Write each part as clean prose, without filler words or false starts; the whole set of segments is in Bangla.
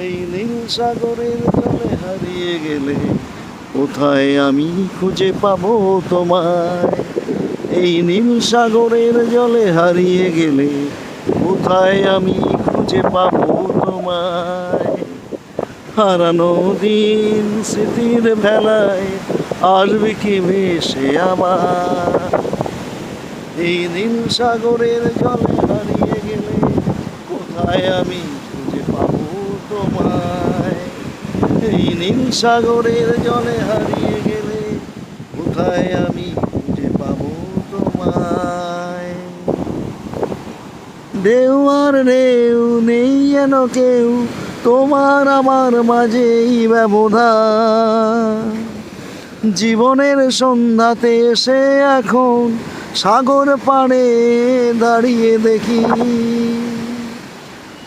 এই নীল সাগরের জলে হারিয়ে গেলে কোথায় আমি খুঁজে পাবো তোমায়? এই নীল সাগরের জলে হারিয়ে গেলে কোথায় আমি খুঁজে পাবো তোমায়? হারানো দিন স্মৃতির ভেলায় আসবে কি ভেসে আবার? এই নীল সাগরের জলে হারিয়ে গেলে কোথায় আমি খুঁজে পাবো তোমায়? এই নীল সাগরের জলে হারিয়ে গেলে কোথায় আমি খুঁজে পাবো তোমায়? ঢেউ আর ঢেউ নেই যেন কেউ, তোমার আমার মাঝেই ব্যবধান। জীবনের সন্ধ্যাতে এসে এখন সাগর পাড়ে দাঁড়িয়ে দেখি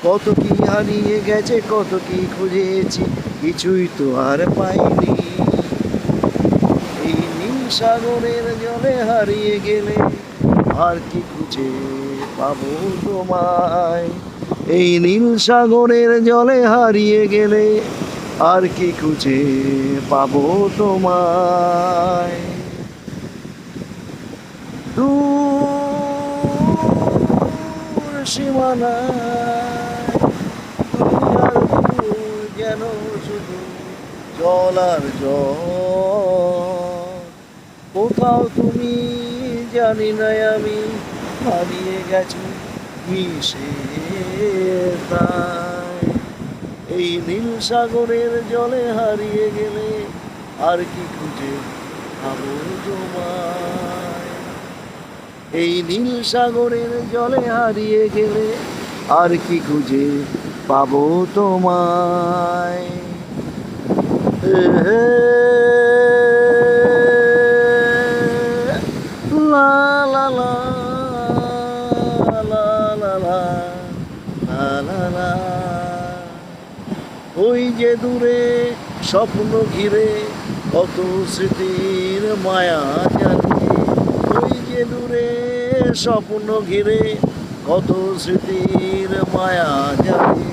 কত কি হারিয়ে গেছে, কত কি খুঁজেছি, কিছুই তো আর পাইনি। এই নীল সাগরের জলে হারিয়ে গেলে আর কি খুঁজে পাবো তোমায়? এই নীল সাগরের জলে হারিয়ে গেলে আর কি খুঁজে পাবো তোমায়? দূর সীমানায় দুনিয়ার দূর যেন শুধু জল আর জল। কোথাও তুমি জানি না আমি হারিয়ে গেছি মিশে তাই। এই নীল সাগরের জলে হারিয়ে গেলে আর কি খুঁজে পাবো তোমায়? এই নীল সাগরের জলে হারিয়ে গেলে আর কি খুঁজে পাবো তোমায়? লা লা লা লা লা লা লা লা। ওই যে দূরে স্বপ্ন ঘিরে কত স্মৃতির মায়া জাগে। ওই যে দূরে স্বপ্ন ঘিরে কত স্মৃতির মায়া জাগে।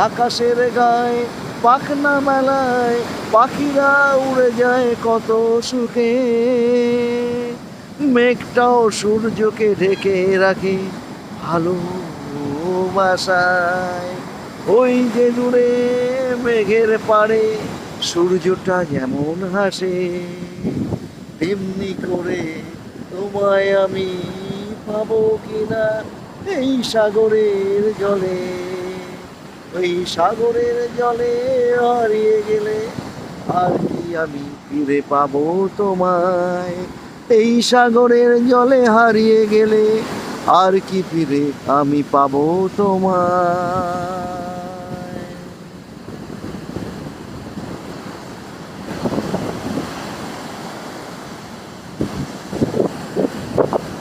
আকাশের গায়ে পাখনা মেলায় পাখিরা উড়ে যায় কত সুখে। মেঘটাও সূর্যকে ঢেকে রাখে ভালোবাসায়। ওই যে দূরে মেঘের পাড়ে সূর্যটা যেমন হাসে, তেমনি করে তোমায় আমি পাবো কিনা এই সাগরের জলে? ওই সাগরের জলে হারিয়ে গেলে আর কি আমি ফিরে পাবো তোমায়? এই সাগরের জলে হারিয়ে গেলে আর কি ফিরে আমি পাবো তোমায়?